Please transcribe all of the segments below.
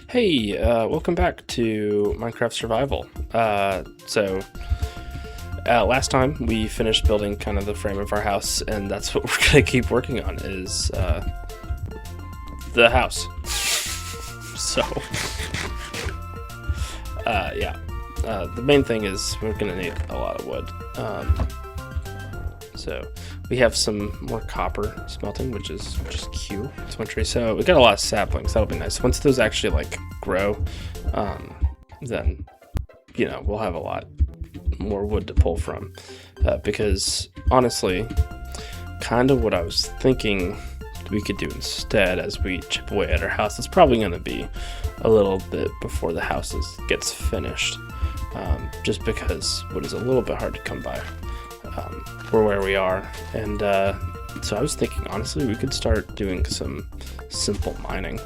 Hey, welcome back to Minecraft Survival. Last time we finished building kind of the frame of our house, and that's what we're gonna keep working on is the house. So, the main thing is we're gonna need a lot of wood. So we have some more copper smelting, which is cute. It's one tree. So we got a lot of saplings. That'll be nice. Once those actually like grow, then we'll have a lot more wood to pull from. Because honestly, kind of what I was thinking we could do instead as we chip away at our house, it's probably going to be a little bit before the house gets finished. Just because wood is a little bit hard to come by. For where we are, and so I was thinking honestly we could start doing some simple mining.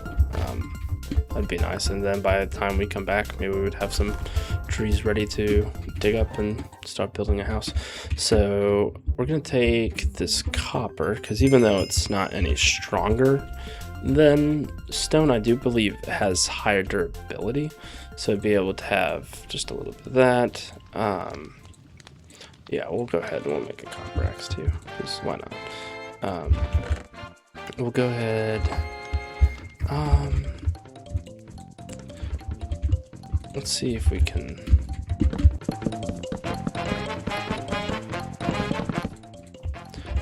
That'd be nice, and then by the time we come back maybe we would have some trees ready to dig up and start building a house. So we're gonna take this copper, because even though it's not any stronger than stone, I do believe it has higher durability, so be able to have just a little bit of that. Yeah, we'll go ahead and we'll make a copper axe too, because why not? We'll go ahead. Let's see if we can.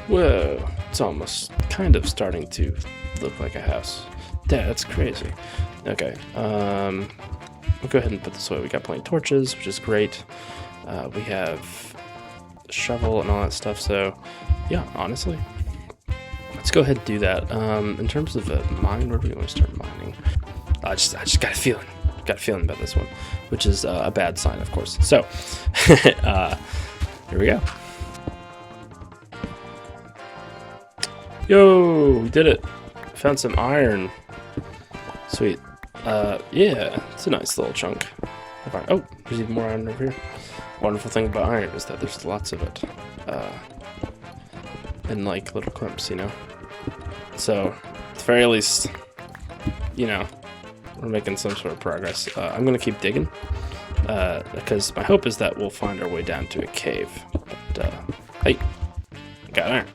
Whoa, it's almost kind of starting to look like a house. That's crazy. Okay, we'll go ahead and put this away. We got plenty of torches, which is great. We have shovel and all that stuff, so yeah, honestly let's go ahead and do that. In terms of a mine, where do we want to start mining? I just got a feeling about this one, which is a bad sign, of course. So here we go. Yo, we did it. Found some iron. Sweet. Yeah, it's a nice little chunk of iron. Oh, there's even more iron over here. Wonderful thing about iron is that there's lots of it, in like little clumps, So at the very least, we're making some sort of progress. I'm gonna keep digging, because my hope is that we'll find our way down to a cave. But hey, got iron.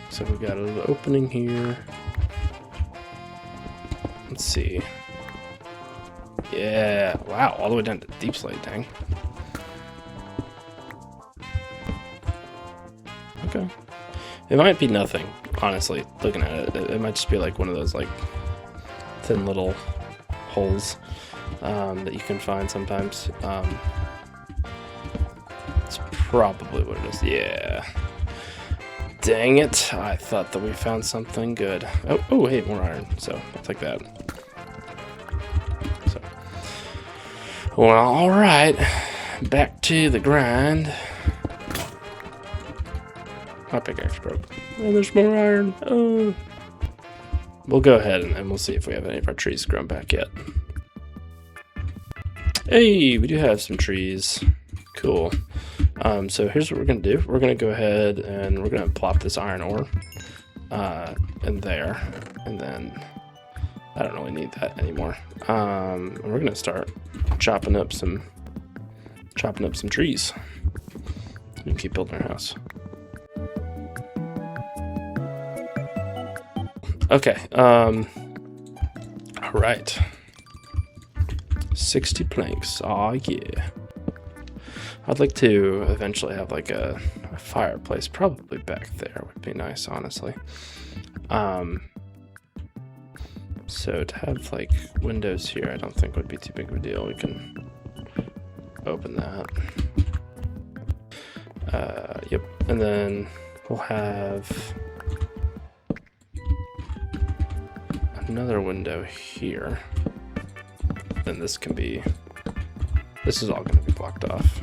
So we've got a little opening here. Let's see. Yeah, wow, all the way down to deep slate, dang. Okay. It might be nothing, honestly, looking at it. It might just be like one of those like thin little holes that you can find sometimes. It's probably what it is. Yeah. Dang it, I thought that we found something good. Oh, hey, more iron, so I'll take that. Well, alright, back to the grind. My pickaxe broke. Oh, there's more iron. Oh. We'll go ahead and we'll see if we have any of our trees grown back yet. Hey, we do have some trees. Cool. So here's what we're going to do. We're going to go ahead and we're going to plop this iron ore in there. And then I don't really need that anymore. And we're going to start chopping up some trees and keep building our house. Okay, all right, 60 planks. Oh yeah, I'd like to eventually have like a fireplace, probably back there would be nice, honestly. So to have like windows here, I don't think would be too big of a deal. We can open that. Yep, and then we'll have another window here. Then this is all going to be blocked off,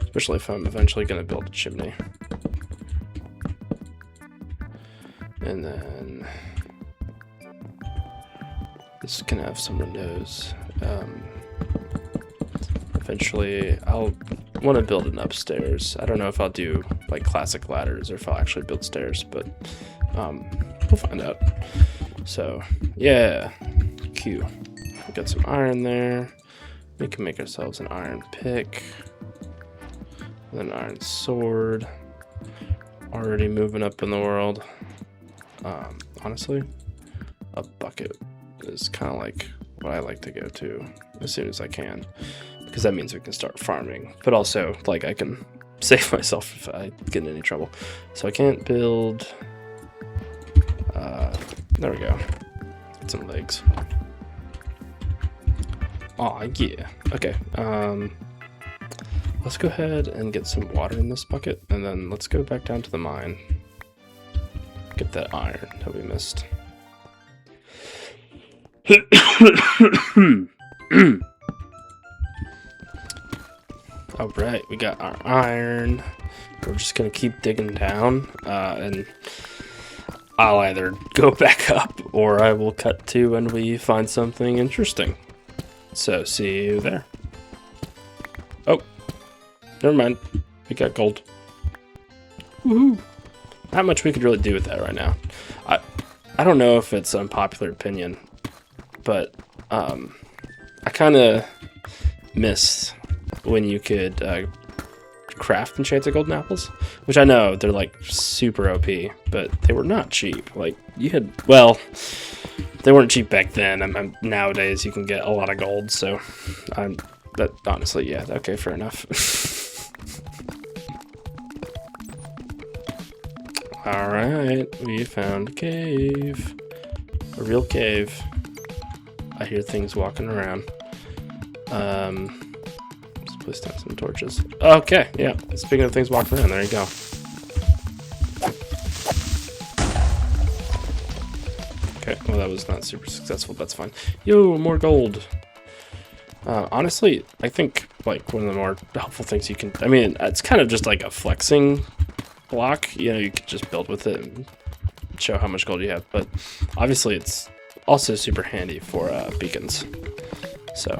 especially if I'm eventually going to build a chimney. And then this can have some windows. Eventually I'll want to build an upstairs. I don't know if I'll do like classic ladders or if I'll actually build stairs, but We'll find out. So, yeah. Q. We got some iron there. We can make ourselves an iron pick. And an iron sword. Already moving up in the world. Honestly, a bucket is kind of like what I like to go to as soon as I can. Because that means we can start farming. But also, like, I can save myself if I get in any trouble. So I can't build... there we go. Get some legs. Aw, yeah. Okay. Let's go ahead and get some water in this bucket, and then let's go back down to the mine. Get that iron that we missed. Alright, we got our iron. We're just gonna keep digging down, and I'll either go back up or I will cut to when we find something interesting. So, see you there. Oh, never mind. We got gold. Woohoo! Not much we could really do with that right now. I don't know if it's unpopular opinion, but I kind of miss when you could craft enchanted golden apples, which I know they're like super OP, but they were not cheap. Like you had, well, they weren't cheap back then. Nowadays you can get a lot of gold, so that honestly, yeah, okay, fair enough. All right, we found a cave, a real cave. I hear things walking around. Let's place down some torches. Okay, yeah. Speaking of things walking around, there you go. Okay, well that was not super successful. That's fine. Yo, more gold. Honestly, I think like one of the more helpful things you can. I mean, it's kind of just like a flexing block. You know, you could just build with it and show how much gold you have. But obviously, it's also super handy for beacons. So,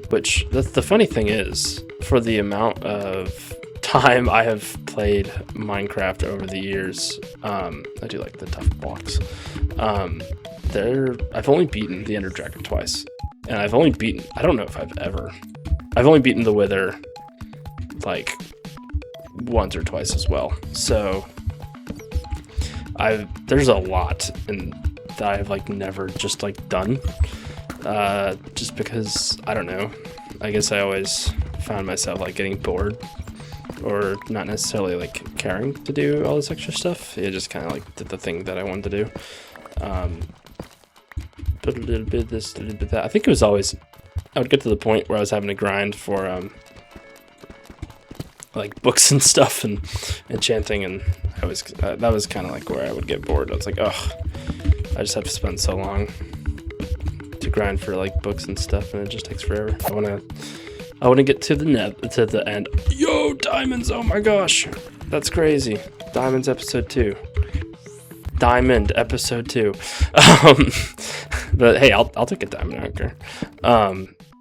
which the funny thing is, for the amount of time I have played Minecraft over the years, I do like the tough blocks. I've only beaten the Ender Dragon twice, and I've only beaten. I don't know if I've only beaten the Wither like once or twice as well. So there's a lot that I've like never just like done, just because I don't know. I guess I always found myself like getting bored, or not necessarily like caring to do all this extra stuff. It just kind of like did the thing that I wanted to do. But a little bit of this, a little bit of that. I think it was always, I would get to the point where I was having to grind for like books and stuff and enchanting, and that was kind of like where I would get bored. I was like, oh, I just have to spend so long to grind for like books and stuff, and it just takes forever. I want to get to the end. Yo, diamonds! Oh my gosh, that's crazy. Diamonds episode 2. Diamond episode 2. But hey, I'll take a diamond. I don't care.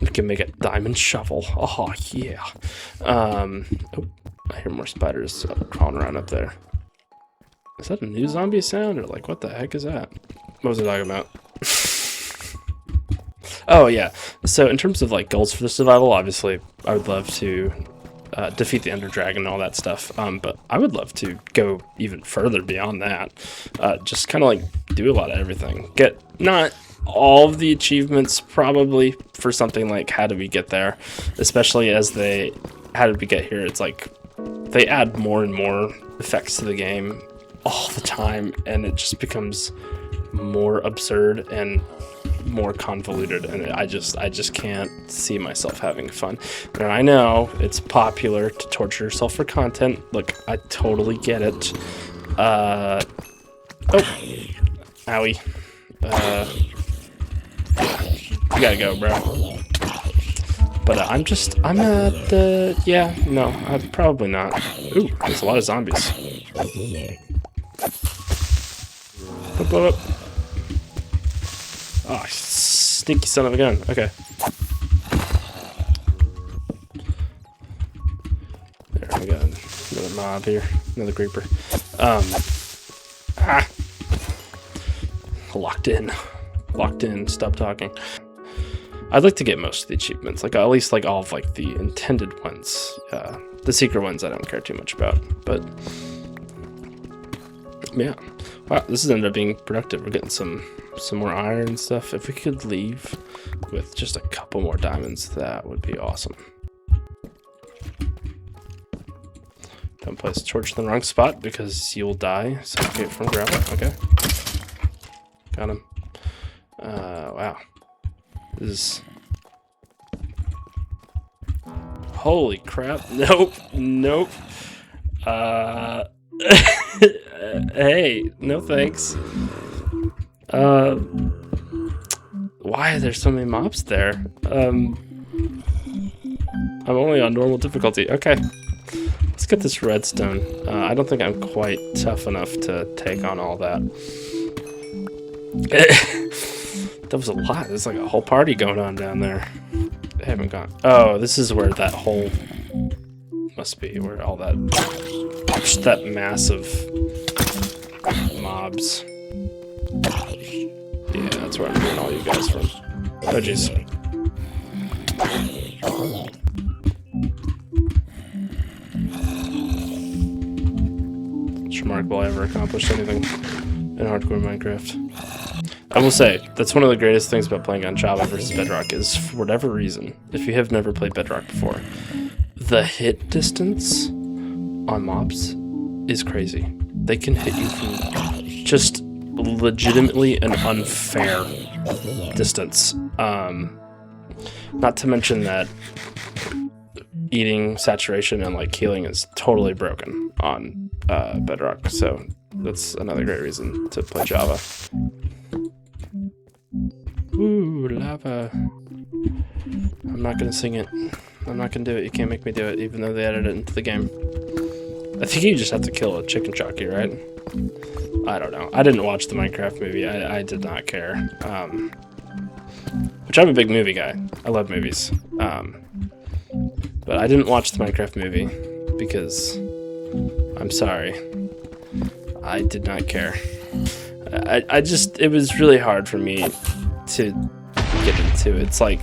We can make a diamond shovel. Oh yeah. Oh, I hear more spiders crawling around up there. Is that a new zombie sound, or like what the heck is that? What was I talking about? Oh yeah. So in terms of like goals for the survival, obviously I would love to defeat the Ender Dragon and all that stuff. But I would love to go even further beyond that. Just kind of like do a lot of everything. Get not all of the achievements probably for something like how do we get there, especially as how did we get here? It's like they add more and more effects to the game all the time, and it just becomes more absurd and more convoluted, and I just can't see myself having fun. And I know it's popular to torture yourself for content. Look, I totally get it. Oh, owie. You gotta go, bro. But yeah, no, probably not. Ooh, there's a lot of zombies. Blow up. Oh, sneaky son of a gun. Okay. There, we got another mob here. Another creeper. locked in, stop talking. I'd like to get most of the achievements, like at least like all of like the intended ones. The secret ones I don't care too much about, but yeah. Wow, this has ended up being productive. We're getting some more iron and stuff. If we could leave with just a couple more diamonds, that would be awesome. Don't place a torch in the wrong spot because you'll die. Suffocate from gravel. Okay. Got him. Wow. This is... Holy crap. Nope. Nope. Hey, no thanks. Why are there so many mobs there? I'm only on normal difficulty. Okay. Let's get this redstone. I don't think I'm quite tough enough to take on all that. That was a lot. There's like a whole party going on down there. I haven't gone. Oh, this is where that hole must be, where all that massive mobs. Yeah, that's where I'm getting all you guys from. Oh, jeez. It's remarkable I ever accomplished anything in hardcore Minecraft. I will say, that's one of the greatest things about playing on Java versus Bedrock is, for whatever reason, if you have never played Bedrock before, the hit distance on mobs is crazy. They can hit you from just legitimately an unfair distance. Not to mention that eating saturation and like healing is totally broken on Bedrock, so that's another great reason to play Java. Ooh, lava. I'm not gonna sing it. I'm not gonna do it. You can't make me do it, even though they added it into the game. I think you just have to kill a chicken jockey, right? I don't know. I didn't watch the Minecraft movie. I did not care. Which I'm a big movie guy. I love movies. But I didn't watch the Minecraft movie because I'm sorry. I did not care. It was really hard for me to get into. It's like,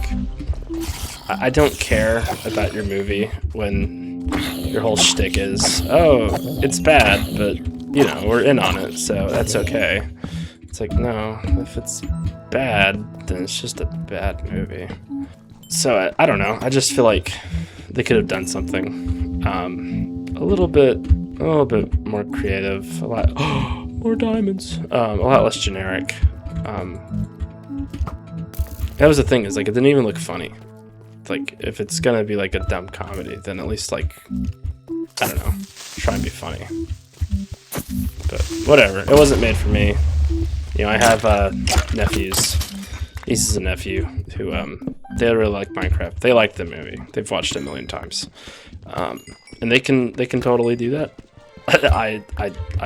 I don't care about your movie when your whole shtick is, oh, it's bad, but, you know, we're in on it, so that's okay. It's like, no, if it's bad, then it's just a bad movie. So, I don't know, I just feel like they could have done something a little bit more creative, a lot, more diamonds, a lot less generic. That was the thing, is like, it didn't even look funny. Like, if it's gonna be like a dumb comedy, then at least like, I don't know, try and be funny. But whatever, it wasn't made for me. You know, I have nephews, nieces and nephew, who they really like Minecraft. They like the movie. They've watched it a million times, and they can totally do that. I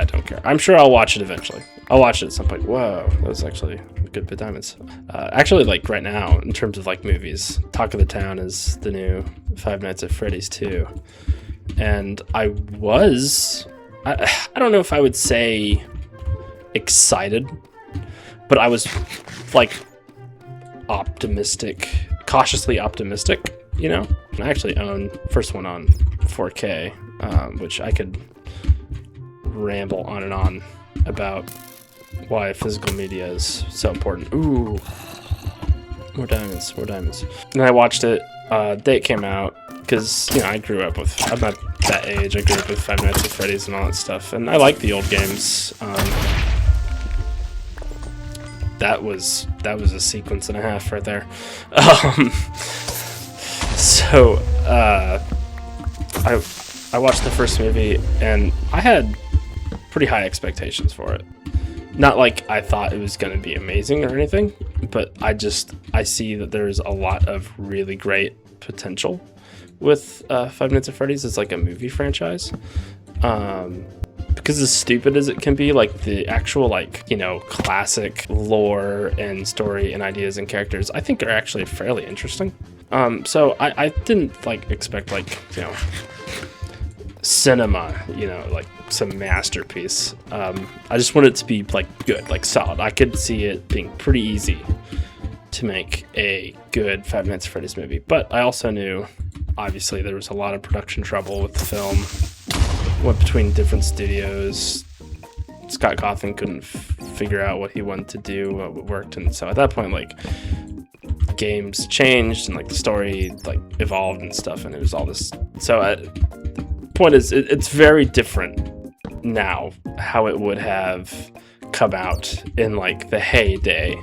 don't care. I'm sure I'll watch it eventually. I'll watch it at some point. Whoa, that was actually a good bit of diamonds. Actually, like right now, in terms of like movies, Talk of the Town is the new Five Nights at Freddy's 2. And I don't know if I would say excited, but I was like optimistic, cautiously optimistic, you know? And I actually own first one on 4K, which I could ramble on and on about why physical media is so important. Ooh, more diamonds, more diamonds. And I watched it day it came out, because, you know, I grew up with, I'm not that age, I grew up with Five Nights at Freddy's and all that stuff, and I like the old games. That was a sequence and a half right there. So I watched the first movie, and I had pretty high expectations for it. Not like I thought it was going to be amazing or anything, but I see that there's a lot of really great potential with Five Nights at Freddy's as like a movie franchise. Because as stupid as it can be, like the actual, like, you know, classic lore and story and ideas and characters, I think are actually fairly interesting. So I didn't like expect, like, you know, cinema, you know, like some masterpiece. I just want it to be like good, like solid. I could see it being pretty easy to make a good Five Nights at Freddy's movie, but I also knew, obviously, there was a lot of production trouble with the film. Went between different studios. Scott Cawthon couldn't figure out what he wanted to do, what worked, and so at that point, like, games changed and like the story like evolved and stuff, and it was all this. So point is, it's very different now how it would have come out in like the heyday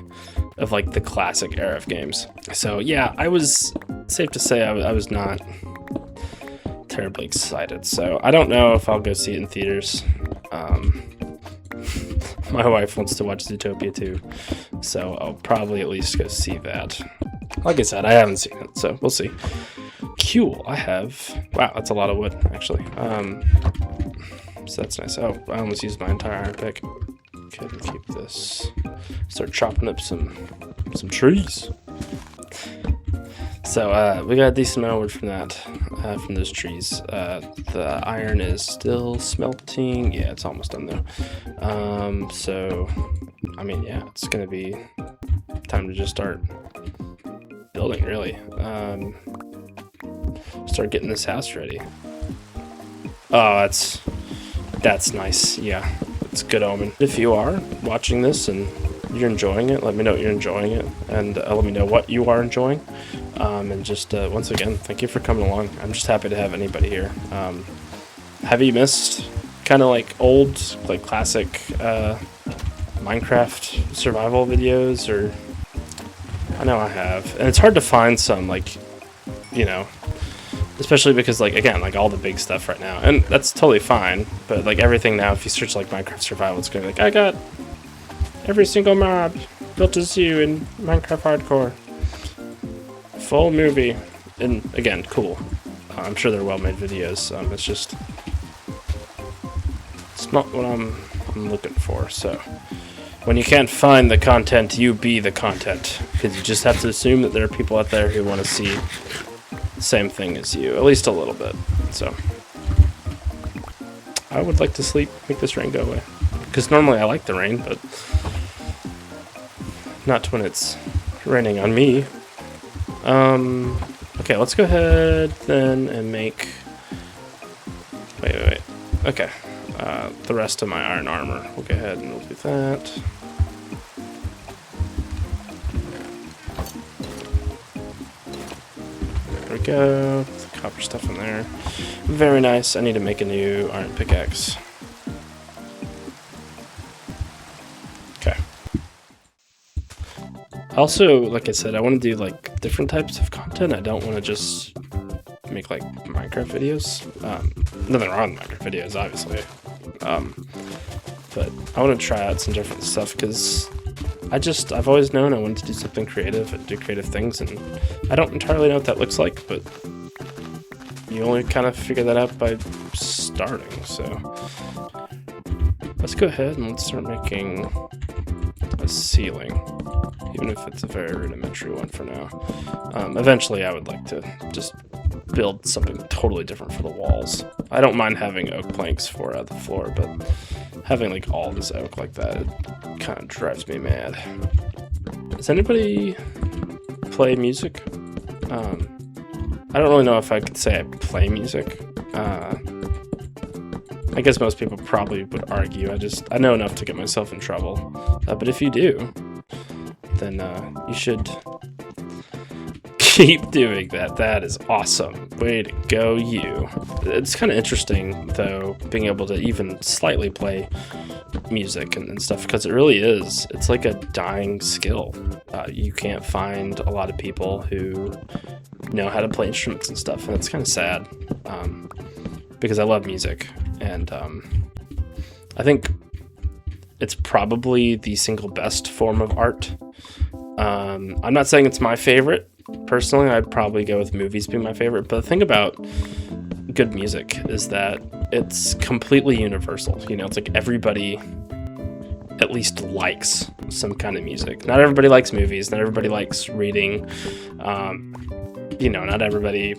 of like the classic era of games. So yeah, I was safe to say I was not terribly excited. So I don't know if I'll go see it in theaters. My wife wants to watch Zootopia 2, so I'll probably at least go see that. Like I said, I haven't seen it, so we'll see. Cool, I have... Wow, that's a lot of wood, actually. So that's nice. Oh, I almost used my entire iron pick. Okay, keep this. Start chopping up some trees. So we got a decent amount of wood from that, from those trees. The iron is still smelting. Yeah, it's almost done though. So, I mean, yeah, it's gonna be time to just start building, really. Start getting this house ready. Oh, that's nice. Yeah, it's a good omen. If you are watching this and you're enjoying it, let me know you're enjoying it, and let me know what you are enjoying. And just once again, thank you for coming along. I'm just happy to have anybody here. Have you missed kind of like old, like classic Minecraft survival videos? Or I know I have, and it's hard to find some, like, you know, especially because, like, again, like all the big stuff right now, and that's totally fine. But like everything now, if you search like Minecraft survival, it's gonna be like, I got every single mob built as you in Minecraft Hardcore. Full movie. And again, cool. I'm sure they're well-made videos. It's just... It's not what I'm looking for, so... When you can't find the content, you be the content. Because you just have to assume that there are people out there who want to see the same thing as you. At least a little bit. So... I would like to sleep, make this rain go away. Because normally I like the rain, but... Not when it's raining on me. Okay, let's go ahead then and make... Wait. Okay, the rest of my iron armor. We'll go ahead and we'll do that. There we go. Put the copper stuff in there. Very nice. I need to make a new iron pickaxe. Also, like I said, I want to do like different types of content. I don't want to just make like Minecraft videos. Nothing wrong with Minecraft videos, obviously. But I want to try out some different stuff because I've always known I wanted to do something creative and do creative things, and I don't entirely know what that looks like, but you only kind of figure that out by starting. So let's go ahead and let's start making a ceiling. Even if it's a very rudimentary one for now. Eventually I would like to just build something totally different for the walls. I don't mind having oak planks for the floor, but having like all this oak like that, it kind of drives me mad. Does anybody play music? I don't really know if I could say I play music. I guess most people probably would argue. I know enough to get myself in trouble. But if you do, then you should keep doing that. That is awesome. Way to go, you. It's kind of interesting, though, being able to even slightly play music and stuff, because it really is. It's like a dying skill. You can't find a lot of people who know how to play instruments and stuff, and it's kind of sad, because I love music, and I think it's probably the single best form of art. I'm not saying it's my favorite. Personally, I'd probably go with movies being my favorite. But the thing about good music is that it's completely universal. You know, it's like everybody at least likes some kind of music. Not everybody likes movies. Not everybody likes reading. You know, not everybody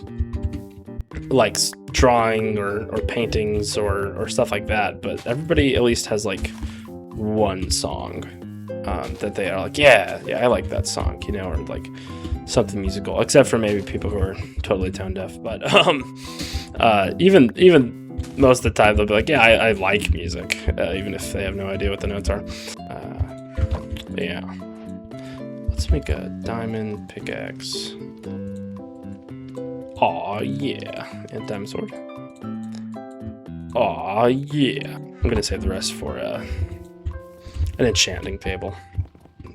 likes drawing or paintings or stuff like that, but everybody at least has like one song that they are like, yeah, I like that song, you know, or like something musical, except for maybe people who are totally tone deaf. But even most of the time they'll be like, yeah, I like music, even if they have no idea what the notes are. Yeah. Let's make a diamond pickaxe. Aw, yeah. And diamond sword. Aw, yeah. I'm gonna save the rest for an enchanting table.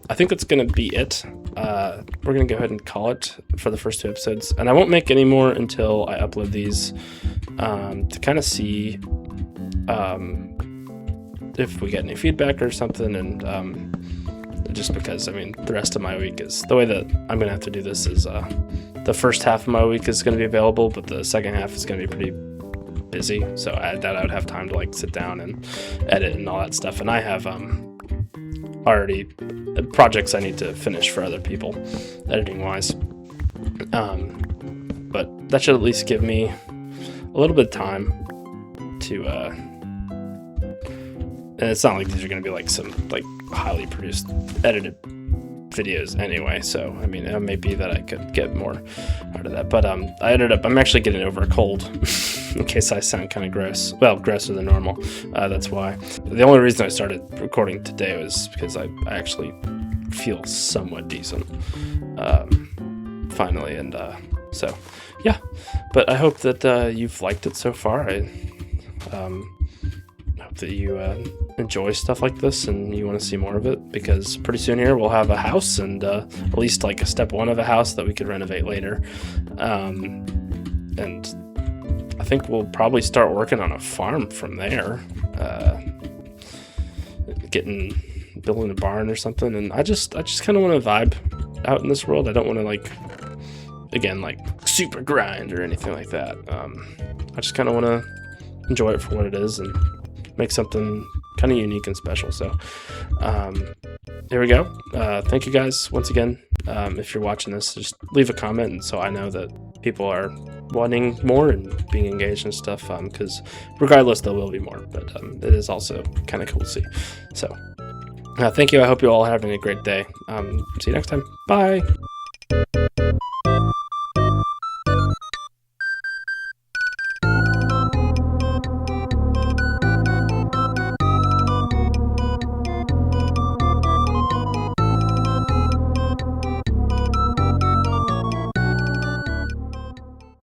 I think that's gonna be it. We're gonna go ahead and call it for the first 2 episodes, and I won't make any more until I upload these to kind of see if we get any feedback or something, and just because, I mean, the rest of my week is the way that I'm gonna have to do this is the first half of my week is gonna be available, but the second half is gonna be pretty busy. So I would have time to like sit down and edit and all that stuff, and I have already projects I need to finish for other people, editing wise. But that should at least give me a little bit of time to and it's not like these are going to be like some like highly produced edited videos anyway, so I mean, it may be that I could get more out of that, but I'm actually getting over a cold in case I sound kind of gross, well, grosser than normal. That's why. The only reason I started recording today was because I actually feel somewhat decent finally, and so yeah, but I hope that you've liked it so far. I hope that you enjoy stuff like this and you want to see more of it, because pretty soon here we'll have a house, and at least like a step 1 of a house that we could renovate later, and I think we'll probably start working on a farm from there, building a barn or something. And I just kind of want to vibe out in this world. I don't want to like super grind or anything like that. I just kind of want to enjoy it for what it is and make something kind of unique and special. So there we go. Thank you guys once again. If you're watching this, just leave a comment, and so I know that people are wanting more and being engaged and stuff, because regardless there will be more, but it is also kind of cool to see. So thank you. I hope you all are having a great day. See you next time. Bye.